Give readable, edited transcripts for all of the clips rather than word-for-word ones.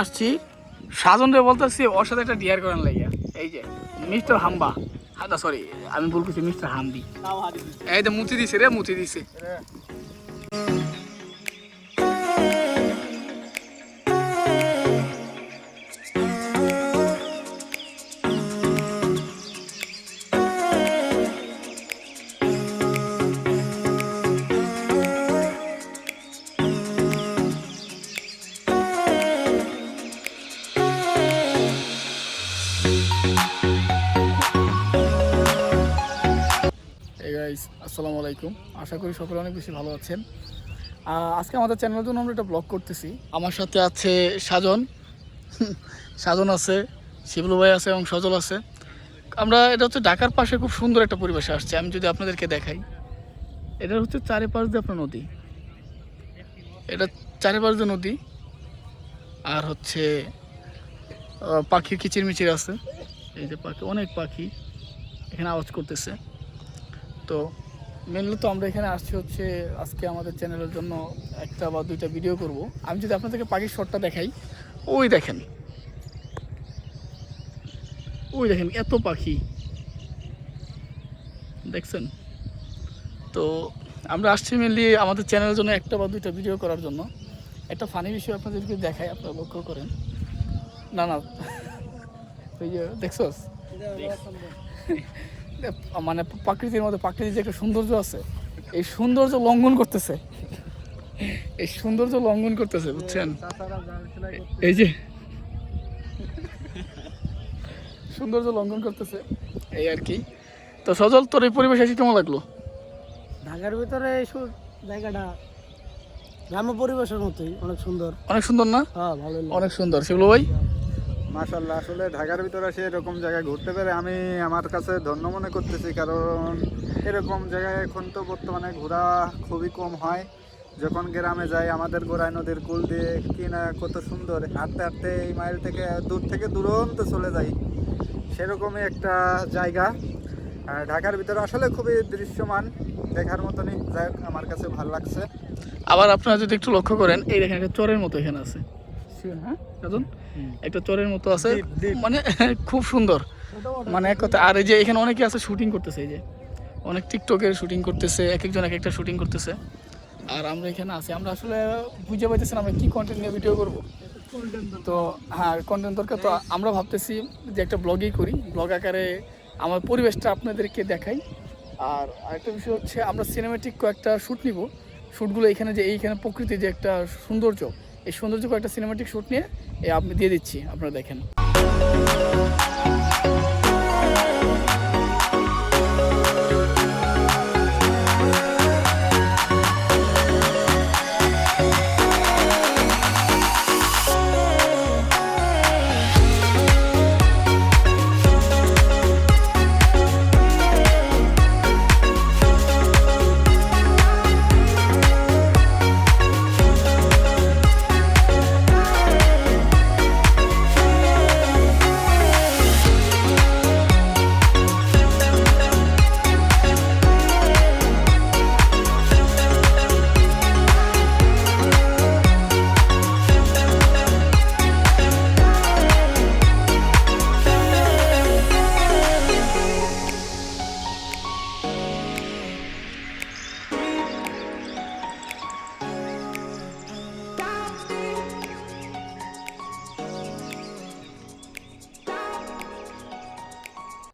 আসছি সাজন রে বলতেছি ওর সাথে একটা ডিয়ার করার লাগিয়া এই যে মিস্টার হাম্বা হাদা সরি আমি ভুল করছি মিস্টার হাম্বি এই যে মুতি দিছে রে মুতি দিছে আসসালামু আলাইকুম আশা করি সকলে অনেক বেশি ভালো আছেন আজকে আমাদের চ্যানেলের জন্য আমরা একটা ব্লগ করতেছি আমার সাথে আছে সাজন আছে শিবলু ভাই আছে এবং সজল আছে আমরা এটা হচ্ছে ঢাকার পাশে খুব সুন্দর একটা পরিবেশে আসছে আমি যদি আপনাদেরকে দেখাই এটা হচ্ছে চারিপাশ দিয়ে আপনার নদী এটা চারিপাশ দিয়ে নদী আর হচ্ছে পাখির কিচিরমিচির আছে এই যে পাখি অনেক পাখি এখানে আওয়াজ করতেছে তো মেনলি তো আমরা এখানে আসছি হচ্ছে আজকে আমাদের চ্যানেলের জন্য একটা বা দুইটা ভিডিও করব আমি যদি আপনাদেরকে পাখির শটটা দেখাই ওই দেখেন এত পাখি দেখছেন তো আমরা আসছি মেনলি আমাদের চ্যানেলের জন্য একটা বা দুইটা ভিডিও করার জন্য একটা ফানি বিষয় আপনাদেরকে দেখাই আপনারা লক্ষ্য করেন না ওই যে দেখছস মানে প্রকৃতির মধ্যে প্রাকৃতিক যে একটা সৌন্দর্য আছে এই সৌন্দর্য লঙ্ঘন করতেছে বুঝছেন এই যে সৌন্দর্য লঙ্ঘন করতেছে এই আর কি তো সজল তোর এই পরিবেশ এসে কেমন লাগলো ঢাকার ভিতরে এই জায়গাটা গ্রাম্য পরিবেশের মতোই অনেক সুন্দর না হ্যাঁ ভালো অনেক সুন্দর শিবলু ভাই মাশাআল্লাহ আসলে ঢাকার ভিতরে এসে এরকম জায়গায় ঘুরতে পেরে আমি আমার কাছে ধন্য মনে করতেছি কারণ এরকম জায়গায় এখন তো বর্তমানে ঘোরা খুবই কম হয় যখন গ্রামে যাই আমাদের গোড়ায় নদীর কুল দিয়ে কিনা কত সুন্দর হাঁটতে হাঁটতে এই মাইল থেকে দূরান্ত চলে যাই সেরকমই একটা জায়গা ঢাকার ভিতরে আসলে খুবই দৃশ্যমান দেখার মতনই যাই আমার কাছে ভালো লাগছে আবার আপনারা যদি একটু লক্ষ্য করেন এই দেখেন একটা চরের মতো এখানে আছে হ্যাঁ একটা চরের মতো আছে মানে খুব সুন্দর মানে এক কথা আর এই যে এখানে অনেকে আছে শুটিং করতেছে এই যে অনেক টিকটকের শুটিং করতেছে এক একজন এক একটা শুটিং করতেছে আর আমরা এখানে আছি আমরা আসলে বুঝে পাইতেছি আমরা কি কন্টেন্ট নিয়ে ভিডিও করব তো হ্যাঁ কন্টেন্ট দরকার তো আমরা ভাবতেছি যে একটা ব্লগই করি ব্লগ আকারে আমার পরিবেশটা আপনাদেরকে দেখাই আর আরেকটা বিষয় হচ্ছে আমরা সিনেমেটিক কয়েকটা শ্যুট নিব শ্যুটগুলো এখানে যে এইখানে প্রকৃতির যে একটা সৌন্দর্য এই সৌন্দর্য কয়েকটা সিনেমাটিক শ্যুট নিয়ে আপনি দিয়ে দিচ্ছি আপনারা দেখেন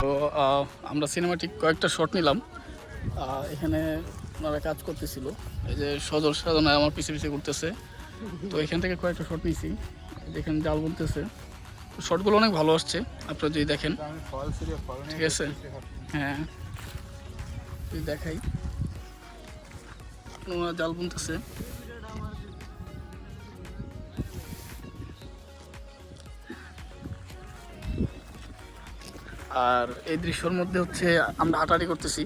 তো আমরা সিনেমাটিক কয়েকটা শট নিলাম এখানে ওনারা কাজ করতেছিল এই যে সজল সাধনায় আমার পিছিয়ে ঘুরতেছে তো এখান থেকে কয়েকটা শট নিয়েছি এখানে জাল বলতেছে তো শটগুলো অনেক ভালো আসছে আপনারা যদি দেখেন ঠিক আছে হ্যাঁ যদি দেখাই ওনারা জাল বুনতেছে আর এই দৃশ্যের মধ্যে হচ্ছে আমরা হাঁটাহাঁটি করতেছি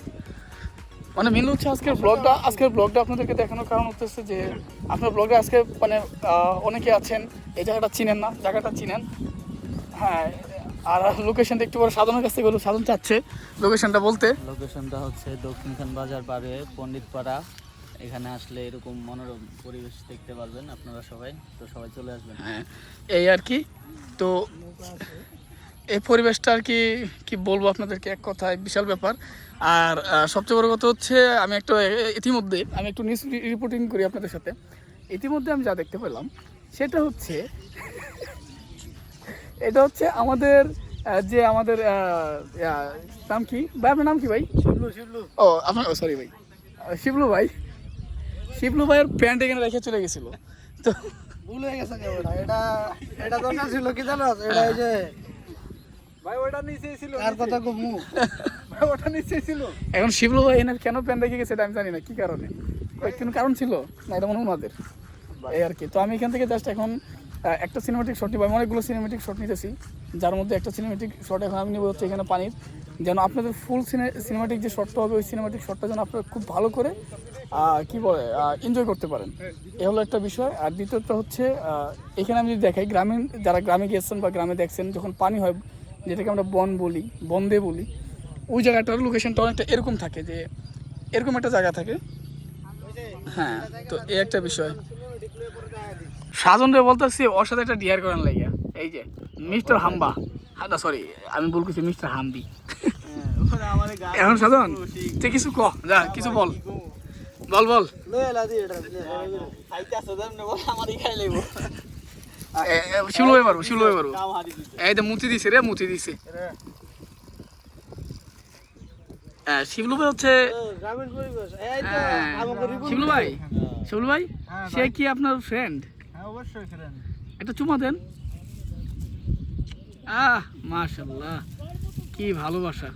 মানে মেন হচ্ছে আজকের ব্লগটা আপনাদেরকে দেখানোর কারণ হচ্ছে যে আপনার ব্লগে আজকে মানে অনেকে আছেন এই জায়গাটা চিনেন না জায়গাটা চিনেন হ্যাঁ আর লোকেশনটা একটু বড় সাধনের কাছ থেকে সাধন চাচ্ছে লোকেশনটা বলতে লোকেশনটা হচ্ছে দক্ষিণখান বাজার পারে পণ্ডিতপাড়া এখানে আসলে এরকম মনোরম পরিবেশ দেখতে পারবেন আপনারা সবাই, তো সবাই চলে আসবেন। হ্যাঁ এই আর কি। তো এই পরিবেশটা আর কি কি বলবো আপনাদেরকে, এক কথায় বিশাল ব্যাপার। আর সবচেয়ে বড় কথা হচ্ছে আমি ইতিমধ্যে আমি একটু নিউজ রিপোর্টিং করি আপনাদের সাথে। ইতিমধ্যে আমি যা দেখতে পেলাম সেটা হচ্ছে এটা হচ্ছে আমাদের যে আমাদের নাম কি ভাই, আপনার নাম কি ভাই? ও আপনার সরি ভাই, শিবলু ভাই। শিবলু ভাইয়ের প্যান্ট এখানে রেখে চলে গেছিল। তো ভুল হয়ে গেছে কেমন এটা, এটা দরকার ছিল কি জানো, এটা এই যে ভাই ওটা নিচেই ছিল, আর কথা খুব মুখ ভাই ওটা নিচেই ছিল। এখন শিবলু ভাই এনার কেন প্যান্ট রেখে গেছে এটা আমি জানি না কি কারণে, কোনো কারণ ছিল না, এটা মনে হয় ওনাদের এই আর কি। তো আমি এখান থেকে জাস্ট এখন একটা সিনেমেটিক শট নিব, আমি অনেকগুলো সিনেমেটিক শট নিতেছি, যার মধ্যে একটা সিনেমেটিক শট এখন আমি নেব হচ্ছে এখানে পানির, যেন আপনাদের ফুল সিনেমেটিক যে শটটা হবে ওই সিনেমেটিক শটটা যেন আপনারা খুব ভালো করে কি বলে এনজয় করতে পারেন। এ হলো একটা বিষয়। আর দ্বিতীয়টা হচ্ছে এখানে আমি যদি দেখাই গ্রামীণ যারা গ্রামে গিয়েছেন বা গ্রামে দেখছেন যখন পানি হয়, যেটাকে আমরা বন্দে বলি, ওই জায়গাটার লোকেশনটা অনেকটা এরকম থাকে, যে এরকম একটা জায়গা থাকে। হ্যাঁ তো এই একটা বিষয়। সাজনরে বলতেছি ওর সাথে একটা ডিয়ার করার লাগিয়া, এই যে মিস্টার হাম্বা, না সরি আমি ভুল করছি, মিস্টার হাম্বি। এখন সাজন তুই কিছু ক, যা কিছু বল বল বল। শিবলু ভাই মারবো, শিবলু ভাই মারবো, এই তো মুতি দিছে রে, মুতি দিছে। শিবলু ভাই হচ্ছে গ্রামীণ পরিবেশ, এই তো আমাকে রিপোর্ট শিবলু ভাই, শিবলু ভাই সে কি আপনার ফ্রেন্ড? হ্যাঁ অবশ্যই ফ্রেন্ড। একটা চুমা দেন। মাশাআল্লাহ কি ভালোবাসা,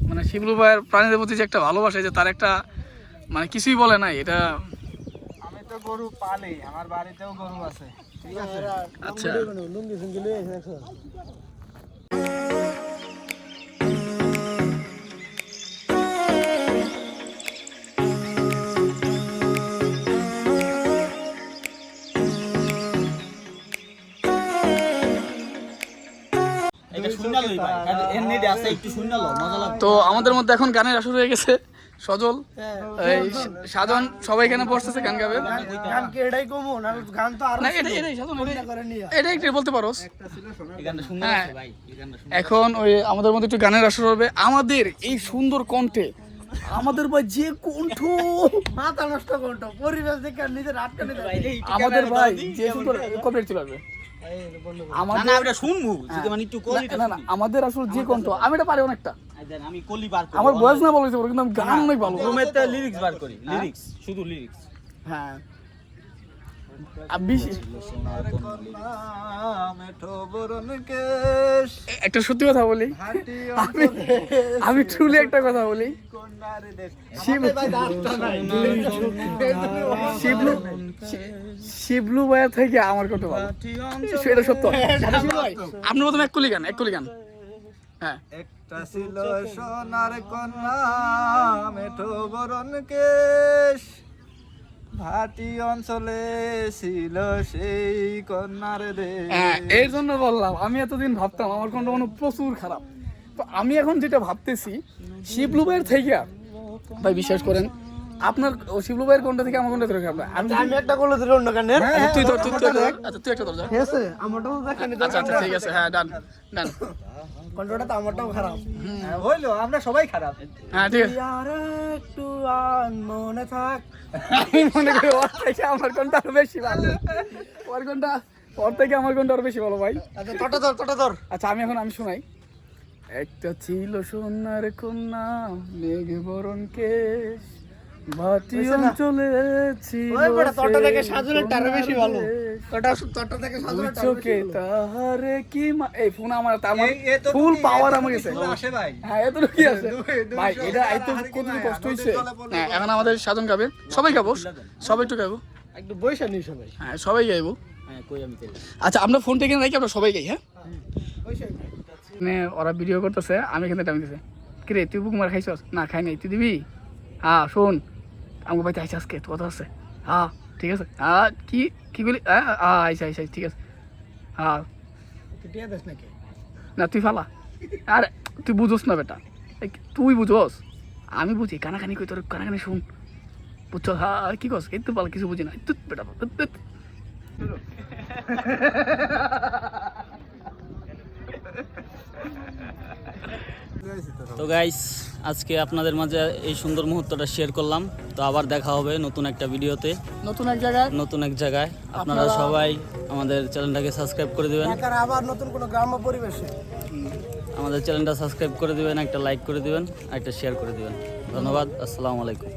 মানে শিবলু ভাইয়ের প্রাণীদের প্রতি যে একটা ভালোবাসা, যে তার একটা মানে কিছুই বলে নাই এটা। আমি তো গরু পালি, আমার বাড়িতেও গরু আছে, ঠিক আছে। আচ্ছা লুঙ্গি ফুঙ্গি লয়ে দেখো। এটা শুনালই ভাই, এর নেটে আছে একটু শুনালো মজা লাগবে। তো আমাদের মধ্যে এখন গানের আসর হয়ে গেছে। সজল, এই সাজন সবাই এখানে বসতেছে গান গাবে। গান কি এটাই কমো না, গান তো আরো না এটাই সাজন, করে নিয়ে এটা একটু বলতে পারোস। এই গানটা শুনতে হ্যাঁ। আছে ভাই, এই গানটা শুনতে। এখন ওই আমাদের মধ্যে একটু গানের আসর হবে। আমাদের এই সুন্দর কণ্ঠে আমাদের ভাই যে কণ্ঠ, মাথা নষ্ট করতো পরিবেশ দেখে আর নিজের আটকে নিতে আমাদের ভাই যে সুন্দর কপিরাইট চলে আসবে। না আমাদের না আমরা শুনবো, যদি মানে একটু কলিটা না না আমাদের আসলে যে কণ্ঠ, আমি এটা পারি অনেকটা, আমি কলি বার করি। আমার বয়স না বলেছে কিন্তু আমি গান অনেক ভালো। রুমেতে লিরিক্স বার করি, লিরিক্স শুধু লিরিক্স। হ্যাঁ একটা সত্যি কথা বলি, আমি ট্রুলি একটা কথা বলি, শিবলু ভাইয়া থেকে আমার কত ভালো, সেটা সত্য। আপনি প্রথমে এক কলি গান। হ্যাঁ একটা ছিল সোনার কন্যা মেঠো বরণ কেশ, ভাটি অঞ্চলে ছিল সেই কন্যার দেশ। এই জন্য বললাম, আমি এতদিন ভাবতাম আমার কণ্ঠ মনে প্রচুর খারাপ, তো আমি এখন যেটা ভাবতেছি শিবলু ভাইয়ের থেকে, ভাই বিশ্বাস করেন আপনার শিবলু ভাইয়ের কণ্ঠ থেকে আমার কণ্ঠ থেকে খারাপ না। আমি একটা করলে দিল অন্য গানে। আচ্ছা, তুই ধর, আচ্ছা তুই একটা ধর যা। ঠিক আছে আমারটাও দেখেন, আচ্ছা আচ্ছা ঠিক আছে, হ্যাঁ ডান। কন্ট্রোলটা তো আমারটাও খারাপ। হইলো আমরা সবাই খারাপ। হ্যাঁ ঠিক আছে, আর একটু মনে থাক, আমি মনে করি ওর থেকে আমার কণ্ঠ আরো বেশি ভালো, ওর থেকে আমার কণ্ঠ আরো বেশি ভালো ভাই। আচ্ছা টটা ধর। আচ্ছা আমি শোনাই। একটা ছিল সোনার কন্যা মেঘ বরণ কেশ, ভাটি অঞ্চলে ছিল ওই বড় টটা থেকে সেই সাজুলেরটা আরো বেশি ভালো। কন্যা টটা থেকে দুই সাজুলেরটা চোখে তাহারে কি এই ফোন আমার ফুল পাওয়ার আমার গেছে। আসে ভাই, হ্যাঁ এতটুকু কি আছে ভাই, এটা এত কত কষ্ট হইছে। হ্যাঁ এখন আমাদের সাধন গাবে, সবাই গাবো, সবাই একটু গাবো, একটু বইসা নি সবাই। হ্যাঁ সবাই গাইবো। হ্যাঁ কই আমি তেল। আচ্ছা আমরা ফোনটা কিনে রাখি, আমরা সবাই গাই। হ্যাঁ মানে ওরা ভিডিও করতেছে, আমি এখানে টাইম দিতেছে, কিরে তুই বুক মার খাইছস? না খাই নাই, তুই দিবি? হ্যাঁ শোন আমাকে ভাই আইসা আজকে তো কথা আছে। হ্যাঁ ঠিক আছে, হ্যাঁ কি বলি, হ্যাঁ আইসা ঠিক আছে। হ্যাঁ টিয়া দেশ নাকি? না তুই ফালা, আরে তুই বুঝোস না বেটা, তুই বুঝোস, আমি বুঝি কানাকানি কই, তোর কানাকানি শুন, বুঝছো? হ্যাঁ, আর কি কস? এই তো পাল কিছু বুঝি না। তুত বেটা, তুত, তুত। তো গাইস, আজকে আপনাদের মাঝে এই সুন্দর মুহূর্তটা শেয়ার করলাম। তো আবার দেখা হবে নতুন একটা ভিডিওতে, নতুন এক জায়গায়। নতুন এক জায়গায়। আপনারা সবাই আমাদের চ্যানেলটাকে সাবস্ক্রাইব করে দিবেন, ঢাকার আবার নতুন কোনো গ্রাম্য পরিবেশে। আমাদের চ্যানেলটা সাবস্ক্রাইব করে দিবেন, একটা লাইক করে দিবেন, একটা শেয়ার করে দিবেন। ধন্যবাদ। আসসালামু আলাইকুম।